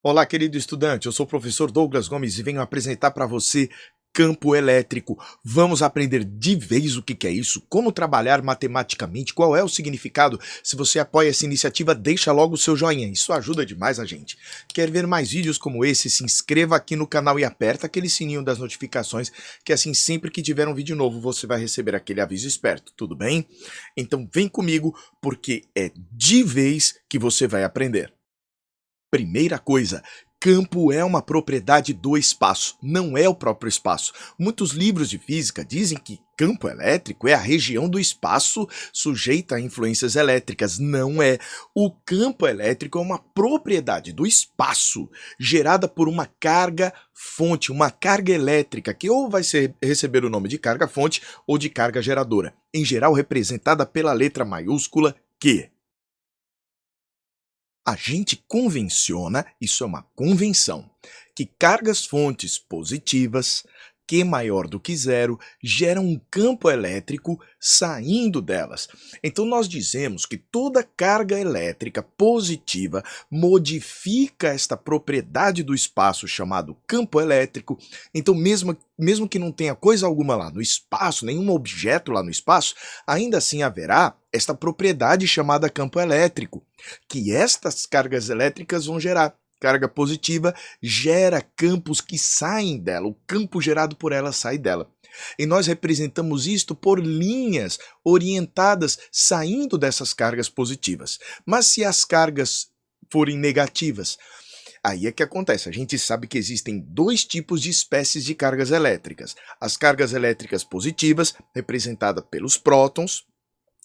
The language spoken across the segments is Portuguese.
Olá, querido estudante, eu sou o professor Douglas Gomes e venho apresentar para você campo elétrico. Vamos aprender de vez o que é isso, como trabalhar matematicamente, qual é o significado. Se você apoia essa iniciativa, deixa logo o seu joinha, isso ajuda demais a gente. Quer ver mais vídeos como esse? Se inscreva aqui no canal e aperta aquele sininho das notificações, que assim sempre que tiver um vídeo novo você vai receber aquele aviso esperto, tudo bem? Então vem comigo, porque é de vez que você vai aprender. Primeira coisa, campo é uma propriedade do espaço, não é o próprio espaço. Muitos livros de física dizem que campo elétrico é a região do espaço sujeita a influências elétricas. Não é. O campo elétrico é uma propriedade do espaço gerada por uma carga fonte, uma carga elétrica, que ou vai receber o nome de carga fonte ou de carga geradora, em geral representada pela letra maiúscula Q. A gente convenciona, isso é uma convenção, que cargas fontes positivas, Q maior do que zero, geram um campo elétrico saindo delas. Então nós dizemos que toda carga elétrica positiva modifica esta propriedade do espaço chamado campo elétrico. Então mesmo que não tenha coisa alguma lá no espaço, nenhum objeto lá no espaço, ainda assim haverá esta propriedade chamada campo elétrico, que estas cargas elétricas vão gerar. Carga positiva gera campos que saem dela, o campo gerado por ela sai dela. E nós representamos isto por linhas orientadas saindo dessas cargas positivas. Mas se as cargas forem negativas, aí é que acontece, a gente sabe que existem dois tipos de espécies de cargas elétricas. As cargas elétricas positivas, representadas pelos prótons,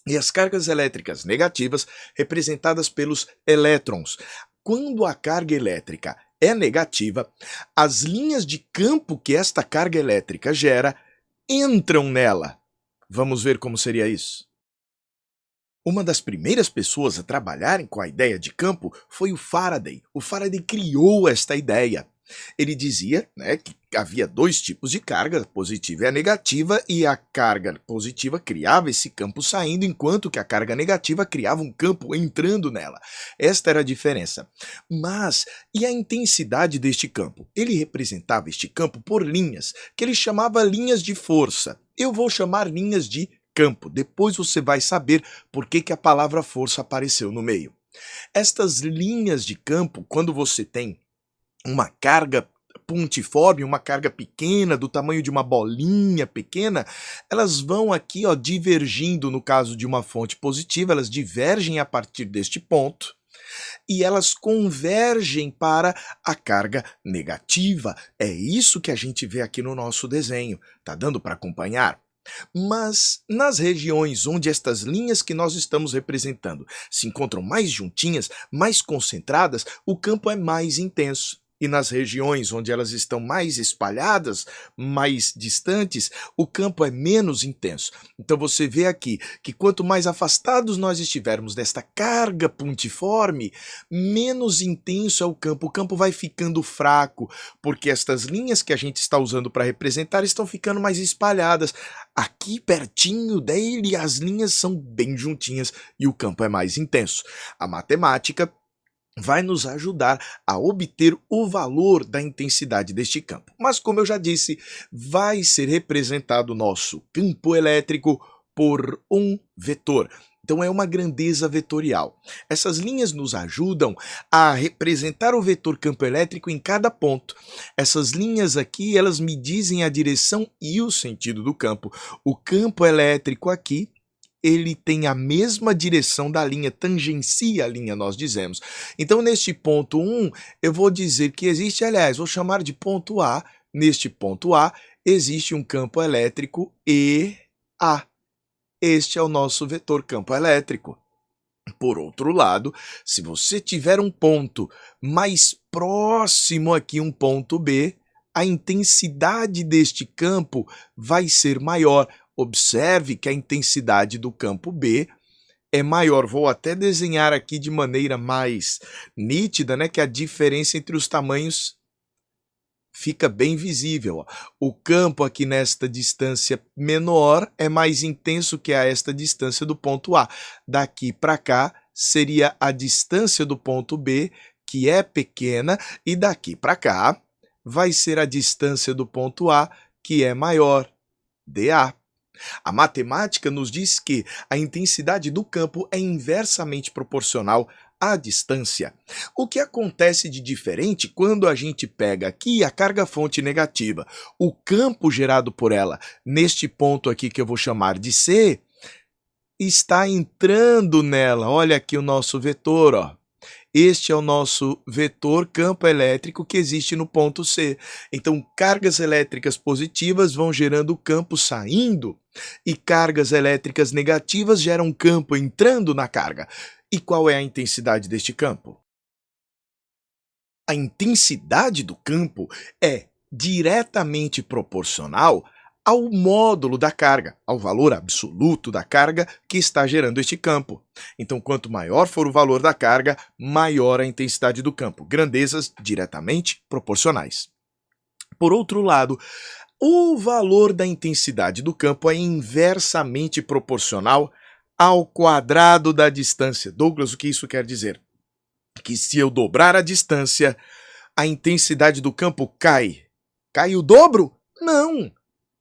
e as cargas elétricas negativas, representadas pelos elétrons. Quando a carga elétrica é negativa, as linhas de campo que esta carga elétrica gera entram nela. Vamos ver como seria isso? Uma das primeiras pessoas a trabalharem com a ideia de campo foi o Faraday. O Faraday criou esta ideia. Ele dizia, que havia dois tipos de carga, a positiva e a negativa, e a carga positiva criava esse campo saindo, enquanto que a carga negativa criava um campo entrando nela. Esta era a diferença. Mas, e a intensidade deste campo? Ele representava este campo por linhas, que ele chamava linhas de força. Eu vou chamar linhas de campo. Depois você vai saber por que a palavra força apareceu no meio. Estas linhas de campo, quando você tem uma carga pontiforme, uma carga pequena, do tamanho de uma bolinha pequena, elas vão aqui divergindo. No caso de uma fonte positiva, elas divergem a partir deste ponto e elas convergem para a carga negativa. É isso que a gente vê aqui no nosso desenho. Tá dando para acompanhar? Mas nas regiões onde estas linhas que nós estamos representando se encontram mais juntinhas, mais concentradas, o campo é mais intenso. E nas regiões onde elas estão mais espalhadas, mais distantes, o campo é menos intenso. Então você vê aqui que quanto mais afastados nós estivermos desta carga pontiforme, menos intenso é o campo. O campo vai ficando fraco, porque estas linhas que a gente está usando para representar estão ficando mais espalhadas. Aqui pertinho dele as linhas são bem juntinhas e o campo é mais intenso. A matemática vai nos ajudar a obter o valor da intensidade deste campo. Mas, como eu já disse, vai ser representado o nosso campo elétrico por um vetor. Então é uma grandeza vetorial. Essas linhas nos ajudam a representar o vetor campo elétrico em cada ponto. Essas linhas aqui, elas me dizem a direção e o sentido do campo. O campo elétrico aqui, ele tem a mesma direção da linha, tangencia a linha, nós dizemos. Então, neste ponto 1, eu vou dizer que existe, aliás, vou chamar de ponto A. Neste ponto A, existe um campo elétrico EA. Este é o nosso vetor campo elétrico. Por outro lado, se você tiver um ponto mais próximo aqui, um ponto B, a intensidade deste campo vai ser maior. Observe que a intensidade do campo B é maior. Vou até desenhar aqui de maneira mais nítida, que a diferença entre os tamanhos fica bem visível. O campo aqui nesta distância menor é mais intenso que a esta distância do ponto A. Daqui para cá seria a distância do ponto B, que é pequena, e daqui para cá vai ser a distância do ponto A, que é maior, dA. A matemática nos diz que a intensidade do campo é inversamente proporcional à distância. O que acontece de diferente quando a gente pega aqui a carga-fonte negativa, o campo gerado por ela, neste ponto aqui que eu vou chamar de C, está entrando nela. Olha aqui o nosso vetor, ó. Este é o nosso vetor campo elétrico que existe no ponto C. Então, cargas elétricas positivas vão gerando campo saindo e cargas elétricas negativas geram campo entrando na carga. E qual é a intensidade deste campo? A intensidade do campo é diretamente proporcional ao módulo da carga, ao valor absoluto da carga que está gerando este campo. Então, quanto maior for o valor da carga, maior a intensidade do campo. Grandezas diretamente proporcionais. Por outro lado, o valor da intensidade do campo é inversamente proporcional ao quadrado da distância. Douglas, o que isso quer dizer? Que se eu dobrar a distância, a intensidade do campo cai. Cai o dobro? Não!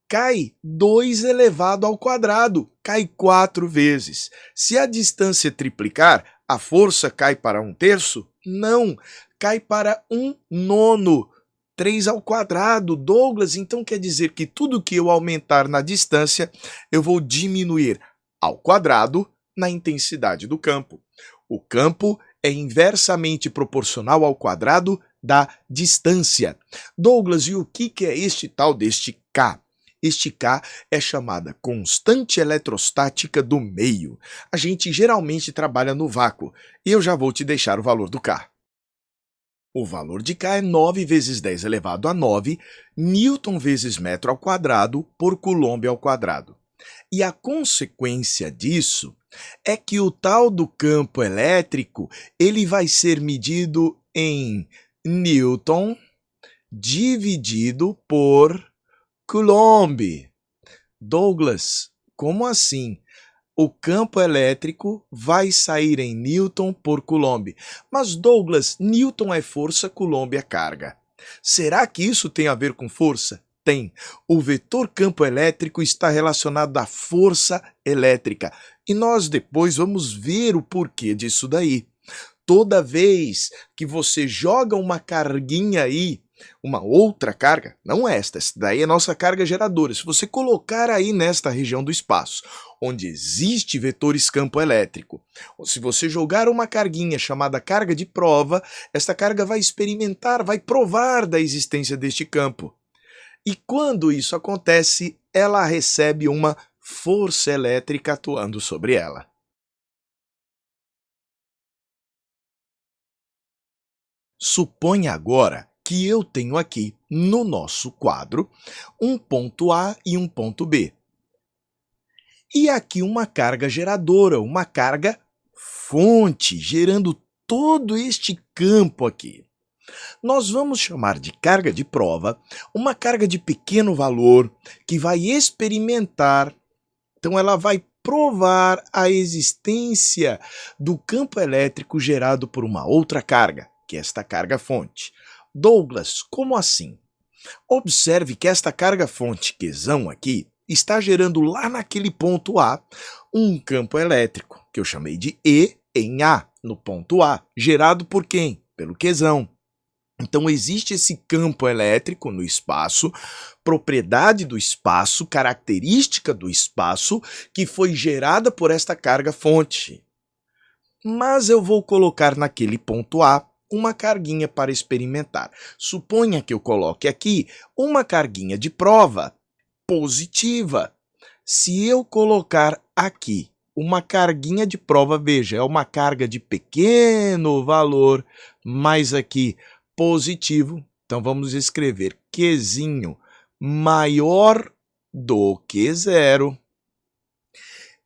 Cai 2 elevado ao quadrado, cai 4 vezes. Se a distância triplicar, a força cai para 1/3? Não, cai para 1/9, 3 ao quadrado. Douglas, então quer dizer que tudo que eu aumentar na distância, eu vou diminuir ao quadrado na intensidade do campo. O campo é inversamente proporcional ao quadrado da distância. Douglas, e o que é este tal deste K? Este K é chamada constante eletrostática do meio. A gente geralmente trabalha no vácuo, e eu já vou te deixar o valor do K. O valor de K é 9 vezes 10 elevado a 9, Newton vezes metro ao quadrado por Coulomb ao quadrado. E a consequência disso é que o tal do campo elétrico, ele vai ser medido em Newton dividido por Coulomb. Douglas, como assim? O campo elétrico vai sair em Newton por Coulomb. Mas, Douglas, Newton é força, Coulomb é carga. Será que isso tem a ver com força? Tem. O vetor campo elétrico está relacionado à força elétrica. E nós depois vamos ver o porquê disso daí. Toda vez que você joga uma carguinha aí, uma outra carga, não esta daí é nossa carga geradora. Se você colocar aí nesta região do espaço, onde existe vetores campo elétrico, se você jogar uma carguinha chamada carga de prova, esta carga vai experimentar, vai provar da existência deste campo. E quando isso acontece, ela recebe uma força elétrica atuando sobre ela. Suponha agora que eu tenho aqui no nosso quadro um ponto A e um ponto B. E aqui uma carga geradora, uma carga fonte, gerando todo este campo aqui. Nós vamos chamar de carga de prova uma carga de pequeno valor que vai experimentar, então ela vai provar a existência do campo elétrico gerado por uma outra carga, que é esta carga fonte. Douglas, como assim? Observe que esta carga-fonte Qzão aqui está gerando lá naquele ponto A um campo elétrico, que eu chamei de E em A, no ponto A, gerado por quem? Pelo Qzão. Então existe esse campo elétrico no espaço, propriedade do espaço, característica do espaço, que foi gerada por esta carga-fonte. Mas eu vou colocar naquele ponto A uma carguinha para experimentar. Suponha que eu coloque aqui uma carguinha de prova positiva. Se eu colocar aqui uma carguinha de prova, veja, é uma carga de pequeno valor, mas aqui positivo. Então vamos escrever Qzinho maior do que zero.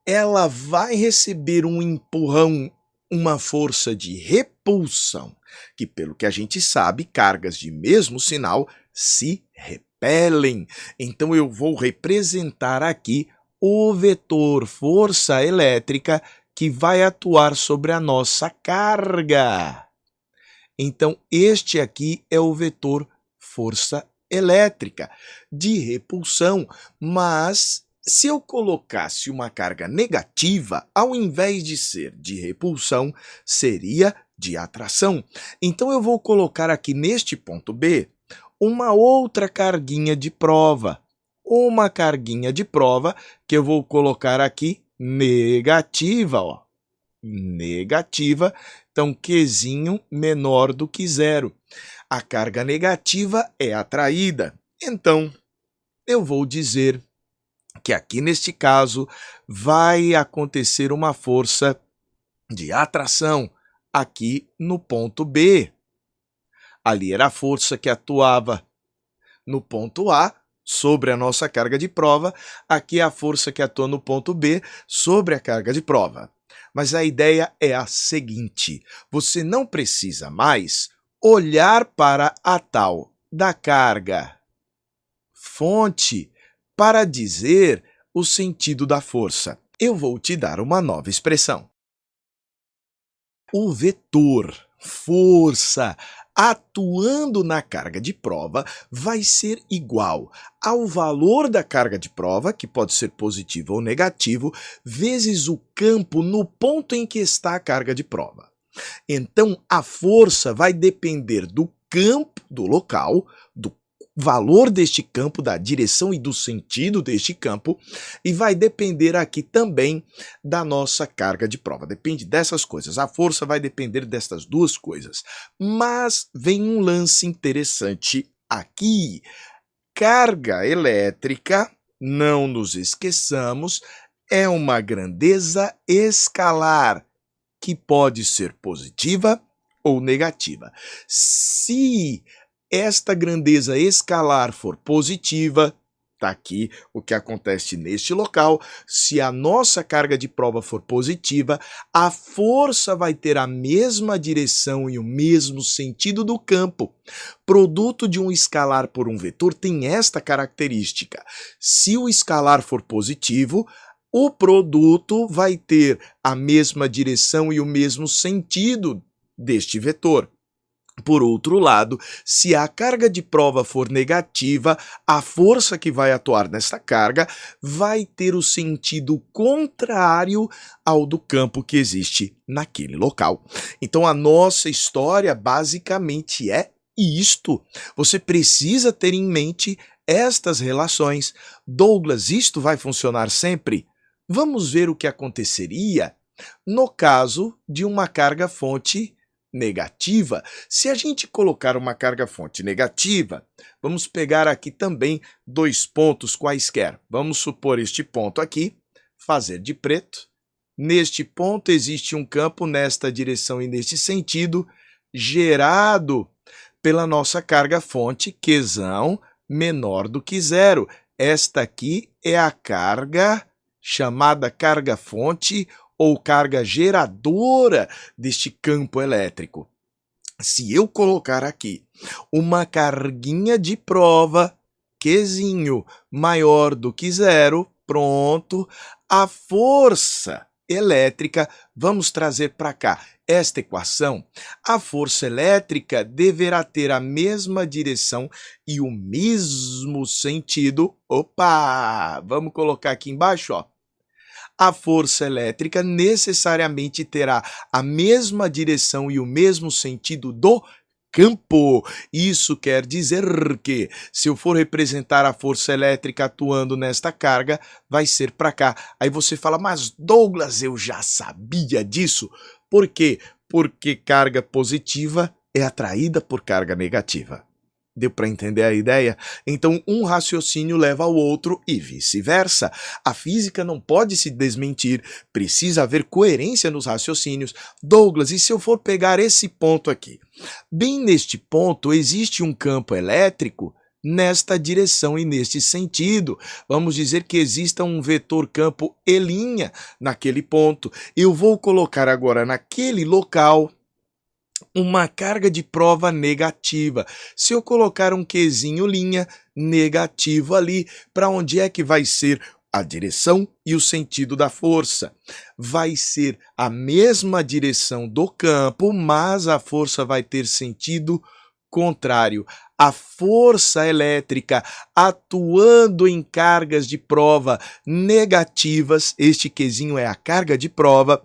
Ela vai receber um empurrão, uma força de repulsão, que pelo que a gente sabe, cargas de mesmo sinal se repelem. Então eu vou representar aqui o vetor força elétrica que vai atuar sobre a nossa carga. Então, este aqui é o vetor força elétrica de repulsão, mas se eu colocasse uma carga negativa, ao invés de ser de repulsão, seria de atração. Então eu vou colocar aqui neste ponto B uma outra carguinha de prova. Uma carguinha de prova que eu vou colocar aqui negativa, ó. Negativa, então Qzinho menor do que zero. A carga negativa é atraída. Então, eu vou dizer que aqui neste caso vai acontecer uma força de atração aqui no ponto B. Ali era a força que atuava no ponto A sobre a nossa carga de prova, aqui é a força que atua no ponto B sobre a carga de prova. Mas a ideia é a seguinte: você não precisa mais olhar para a tal da carga fonte para dizer o sentido da força. Eu vou te dar uma nova expressão. O vetor força atuando na carga de prova vai ser igual ao valor da carga de prova, que pode ser positivo ou negativo, vezes o campo no ponto em que está a carga de prova. Então, a força vai depender do campo, do local, do valor deste campo, da direção e do sentido deste campo, e vai depender aqui também da nossa carga de prova. Depende dessas coisas. A força vai depender destas duas coisas. Mas vem um lance interessante aqui. Carga elétrica, não nos esqueçamos, é uma grandeza escalar, que pode ser positiva ou negativa. Se esta grandeza escalar for positiva, está aqui o que acontece neste local. Se a nossa carga de prova for positiva, a força vai ter a mesma direção e o mesmo sentido do campo. Produto de um escalar por um vetor tem esta característica. Se o escalar for positivo, o produto vai ter a mesma direção e o mesmo sentido deste vetor. Por outro lado, se a carga de prova for negativa, a força que vai atuar nessa carga vai ter o sentido contrário ao do campo que existe naquele local. Então a nossa história basicamente é isto. Você precisa ter em mente estas relações. Douglas, isto vai funcionar sempre? Vamos ver o que aconteceria no caso de uma carga-fonte negativa. Se a gente colocar uma carga-fonte negativa, vamos pegar aqui também dois pontos quaisquer. Vamos supor este ponto aqui, fazer de preto. Neste ponto existe um campo nesta direção e neste sentido, gerado pela nossa carga-fonte, Qzão menor do que zero. Esta aqui é a carga chamada carga-fonte ou carga geradora deste campo elétrico. Se eu colocar aqui uma carguinha de prova, Qzinho maior do que zero, pronto, a força elétrica, vamos trazer para cá esta equação, a força elétrica deverá ter a mesma direção e o mesmo sentido. Opa! Vamos colocar aqui embaixo, ó. A força elétrica necessariamente terá a mesma direção e o mesmo sentido do campo. Isso quer dizer que, se eu for representar a força elétrica atuando nesta carga, vai ser para cá. Aí você fala, mas Douglas, eu já sabia disso. Por quê? Porque carga positiva é atraída por carga negativa. Deu para entender a ideia? Então, um raciocínio leva ao outro e vice-versa. A física não pode se desmentir, precisa haver coerência nos raciocínios. Douglas, e se eu for pegar esse ponto aqui? Bem neste ponto existe um campo elétrico nesta direção e neste sentido. Vamos dizer que exista um vetor campo E' naquele ponto. Eu vou colocar agora naquele local uma carga de prova negativa. Se eu colocar um Qzinho linha negativo ali, para onde é que vai ser a direção e o sentido da força. Vai ser a mesma direção do campo, mas a força vai ter sentido contrário. A força elétrica atuando em cargas de prova negativas, este Qzinho é a carga de prova,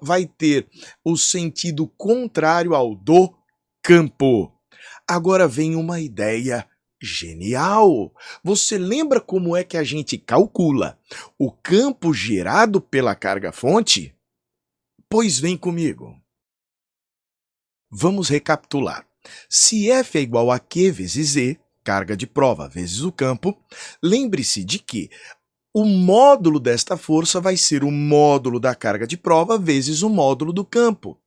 vai ter o sentido contrário ao do campo. Agora vem uma ideia genial! Você lembra como é que a gente calcula o campo gerado pela carga-fonte? Pois vem comigo. Vamos recapitular. Se F é igual a Q vezes Z, carga de prova vezes o campo, lembre-se de que o módulo desta força vai ser o módulo da carga de prova vezes o módulo do campo.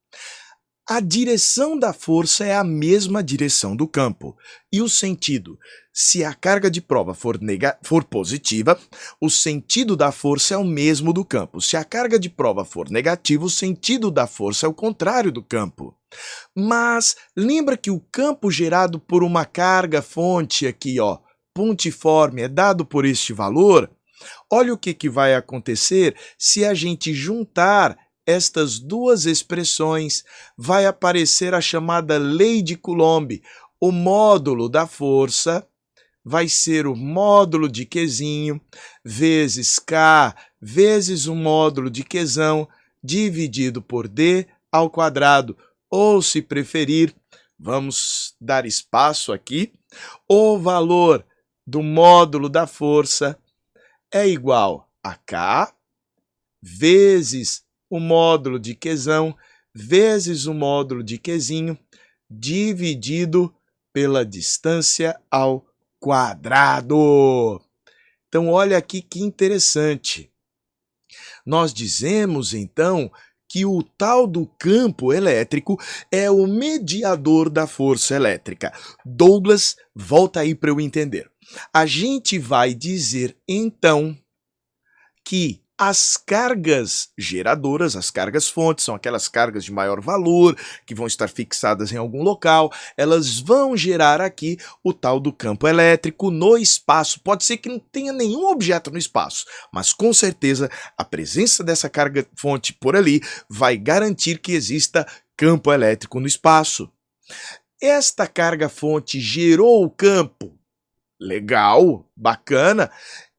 A direção da força é a mesma direção do campo. E o sentido? Se a carga de prova for positiva, o sentido da força é o mesmo do campo. Se a carga de prova for negativa, o sentido da força é o contrário do campo. Mas lembra que o campo gerado por uma carga-fonte aqui, ó, pontiforme, é dado por este valor? Olha o que vai acontecer se a gente juntar estas duas expressões. Vai aparecer a chamada lei de Coulomb. O módulo da força vai ser o módulo de Qzinho vezes K vezes o módulo de Qzão dividido por D ao quadrado. Ou, se preferir, vamos dar espaço aqui, o valor do módulo da força é igual a K vezes o módulo de Qzão vezes o módulo de Qzinho dividido pela distância ao quadrado. Então, olha aqui que interessante. Nós dizemos, então, que o tal do campo elétrico é o mediador da força elétrica. Douglas, volta aí para eu entender. A gente vai dizer, então, que as cargas geradoras, as cargas fontes, são aquelas cargas de maior valor, que vão estar fixadas em algum local, elas vão gerar aqui o tal do campo elétrico no espaço. Pode ser que não tenha nenhum objeto no espaço, mas com certeza a presença dessa carga fonte por ali vai garantir que exista campo elétrico no espaço. Esta carga fonte gerou o campo. Legal, bacana.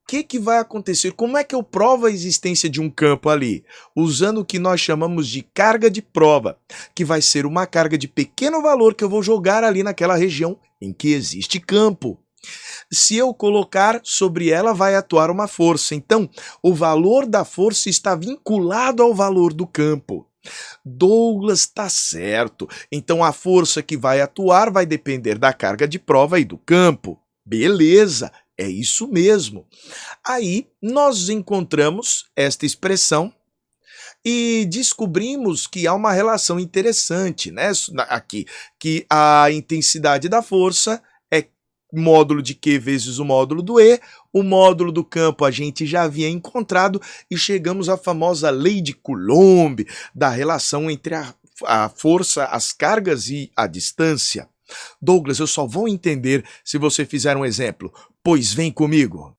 O que vai acontecer? Como é que eu provo a existência de um campo ali? Usando o que nós chamamos de carga de prova, que vai ser uma carga de pequeno valor que eu vou jogar ali naquela região em que existe campo. Se eu colocar sobre ela, vai atuar uma força. Então, o valor da força está vinculado ao valor do campo. Douglas, está certo. Então, a força que vai atuar vai depender da carga de prova e do campo. Beleza. É isso mesmo. Aí nós encontramos esta expressão e descobrimos que há uma relação interessante, né? Aqui, que a intensidade da força é módulo de Q vezes o módulo do E, o módulo do campo a gente já havia encontrado e chegamos à famosa lei de Coulomb, da relação entre a força, as cargas e a distância. Douglas, eu só vou entender se você fizer um exemplo. Pois vem comigo.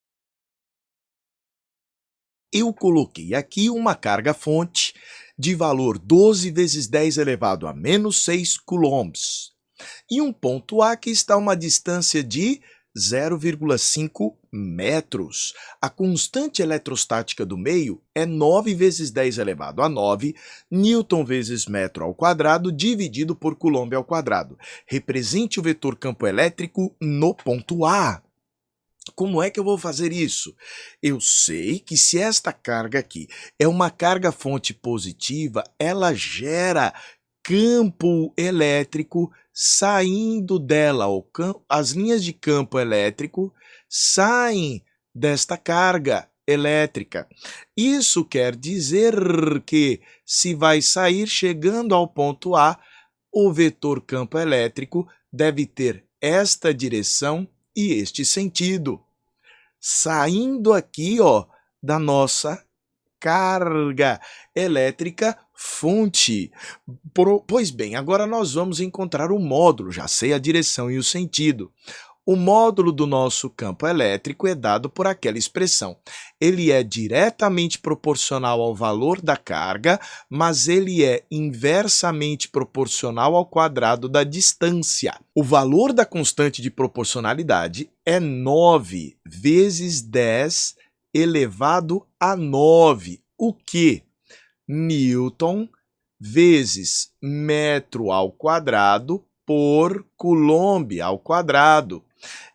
Eu coloquei aqui uma carga-fonte de valor 12 vezes 10 elevado a menos 6 coulombs. E um ponto A que está a uma distância de 0,5 metros. A constante eletrostática do meio é 9 vezes 10 elevado a 9 newton vezes metro ao quadrado dividido por coulomb ao quadrado. Represente o vetor campo elétrico no ponto A. Como é que eu vou fazer isso? Eu sei que se esta carga aqui é uma carga fonte positiva, ela gera campo elétrico saindo dela. As linhas de campo elétrico saem desta carga elétrica. Isso quer dizer que se vai sair chegando ao ponto A, o vetor campo elétrico deve ter esta direção e este sentido, saindo aqui, ó, da nossa carga elétrica fonte. Pois bem, agora nós vamos encontrar o módulo, já sei a direção e o sentido. O módulo do nosso campo elétrico é dado por aquela expressão. Ele é diretamente proporcional ao valor da carga, mas ele é inversamente proporcional ao quadrado da distância. O valor da constante de proporcionalidade é 9 vezes 10 elevado a 9, o que? Newton vezes metro ao quadrado por coulomb ao quadrado.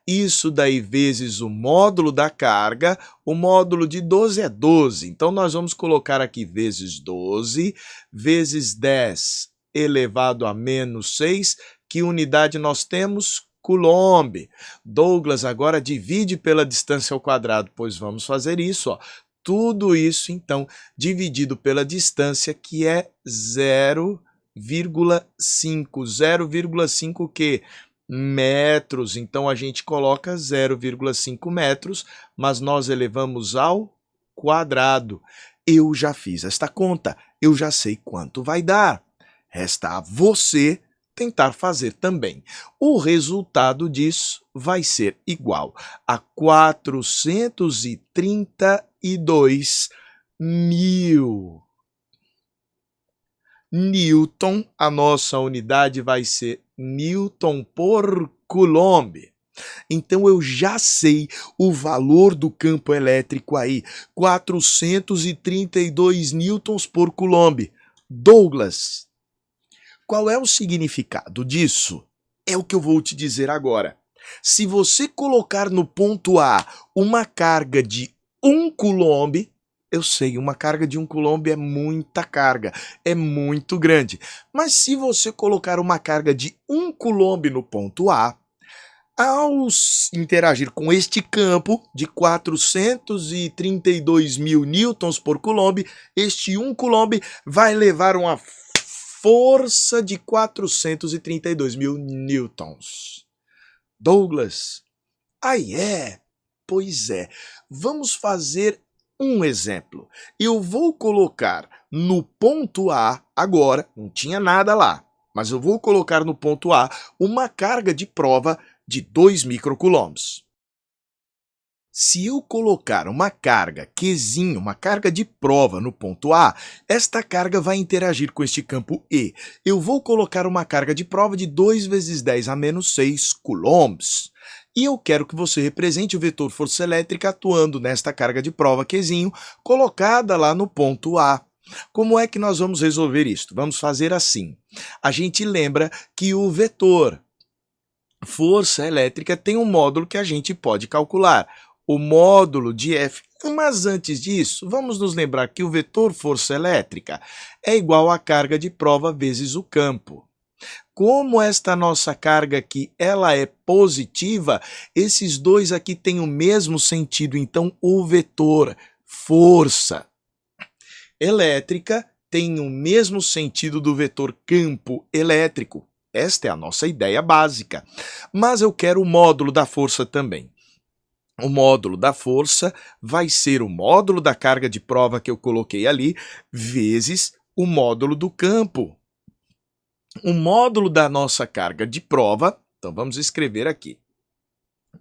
Isso daí vezes o módulo da carga, o módulo de 12 é 12. Então, nós vamos colocar aqui vezes 12, vezes 10 elevado a menos 6. Que unidade nós temos? Coulomb. Douglas, agora divide pela distância ao quadrado. Pois vamos fazer isso, ó. Tudo isso, então, dividido pela distância, que é 0,5. 0,5 o quê? Metros. Então, a gente coloca 0,5 metros, mas nós elevamos ao quadrado. Eu já fiz esta conta, eu já sei quanto vai dar. Resta a você tentar fazer também. O resultado disso vai ser igual a 432 mil. Newton, a nossa unidade vai ser Newton por Coulomb. Então, eu já sei o valor do campo elétrico aí, 432 newtons por Coulomb. Douglas, qual é o significado disso? É o que eu vou te dizer agora. Se você colocar no ponto A uma carga de 1 coulomb, eu sei, uma carga de 1 coulomb é muita carga, é muito grande. Mas se você colocar uma carga de 1 coulomb no ponto A, ao interagir com este campo de 432 mil newtons por coulomb, este 1 coulomb vai levar uma força de 432 mil newtons. Douglas, pois é, vamos fazer um exemplo. Eu vou colocar no ponto A, agora, não tinha nada lá, mas eu vou colocar no ponto A uma carga de prova de 2 microcoulombs. Se eu colocar uma carga Qzinho, uma carga de prova no ponto A, esta carga vai interagir com este campo E. Eu vou colocar uma carga de prova de 2 vezes 10 a menos 6 coulombs. E eu quero que você represente o vetor força elétrica atuando nesta carga de prova Qzinho, colocada lá no ponto A. Como é que nós vamos resolver isto? Vamos fazer assim. A gente lembra que o vetor força elétrica tem um módulo que a gente pode calcular, o módulo de F. Mas antes disso, vamos nos lembrar que o vetor força elétrica é igual à carga de prova vezes o campo. Como esta nossa carga aqui ela é positiva, esses dois aqui têm o mesmo sentido, então o vetor força elétrica tem o mesmo sentido do vetor campo elétrico. Esta é a nossa ideia básica. Mas eu quero o módulo da força também. O módulo da força vai ser o módulo da carga de prova que eu coloquei ali, vezes o módulo do campo. O módulo da nossa carga de prova, então vamos escrever aqui,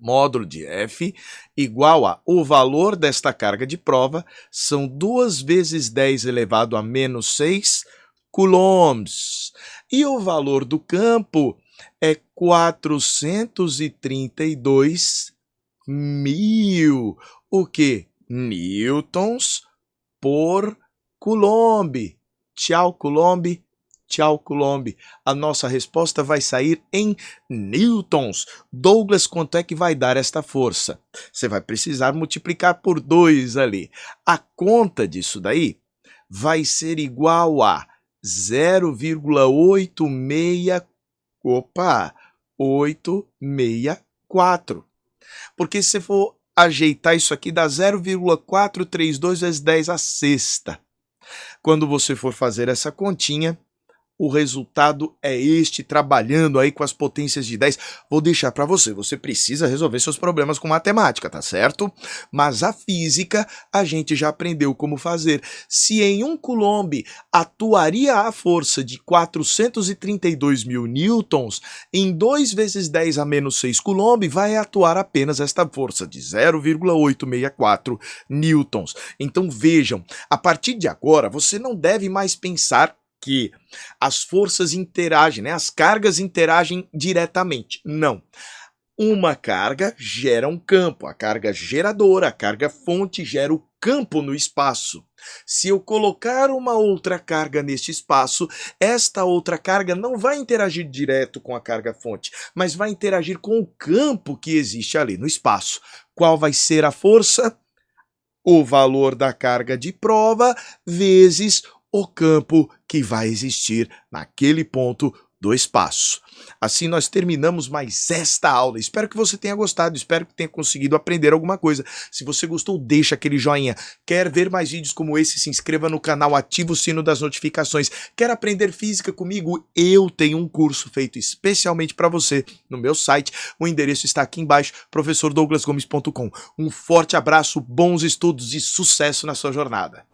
módulo de F igual a o valor desta carga de prova, são 2 vezes 10 elevado a menos 6 coulombs. E o valor do campo é 432 mil, o que? Newtons por coulomb. Tchau, coulomb. Tchau, coulomb. A nossa resposta vai sair em newtons. Douglas, quanto é que vai dar esta força? Você vai precisar multiplicar por 2 ali. A conta disso daí vai ser igual a 0,864. Porque se você for ajeitar isso aqui, dá 0,432 vezes 10 à sexta. Quando você for fazer essa continha, O resultado é este, trabalhando aí com as potências de 10. Vou deixar para você, você precisa resolver seus problemas com matemática, tá certo? Mas a física, a gente já aprendeu como fazer. Se em 1 coulomb atuaria a força de 432 mil newtons, em 2 vezes 10 a menos 6 coulomb vai atuar apenas esta força de 0,864 newtons. Então vejam, a partir de agora você não deve mais pensar que as forças interagem, né? As cargas interagem diretamente. Não. Uma carga gera um campo, a carga geradora, a carga fonte gera o campo no espaço. Se eu colocar uma outra carga neste espaço, esta outra carga não vai interagir direto com a carga fonte, mas vai interagir com o campo que existe ali no espaço. Qual vai ser a força? O valor da carga de prova vezes o campo que vai existir naquele ponto do espaço. Assim nós terminamos mais esta aula. Espero que você tenha gostado, espero que tenha conseguido aprender alguma coisa. Se você gostou, deixa aquele joinha. Quer ver mais vídeos como esse? Se inscreva no canal, ativa o sino das notificações. Quer aprender física comigo? Eu tenho um curso feito especialmente para você no meu site. O endereço está aqui embaixo, professordouglasgomes.com. Um forte abraço, bons estudos e sucesso na sua jornada.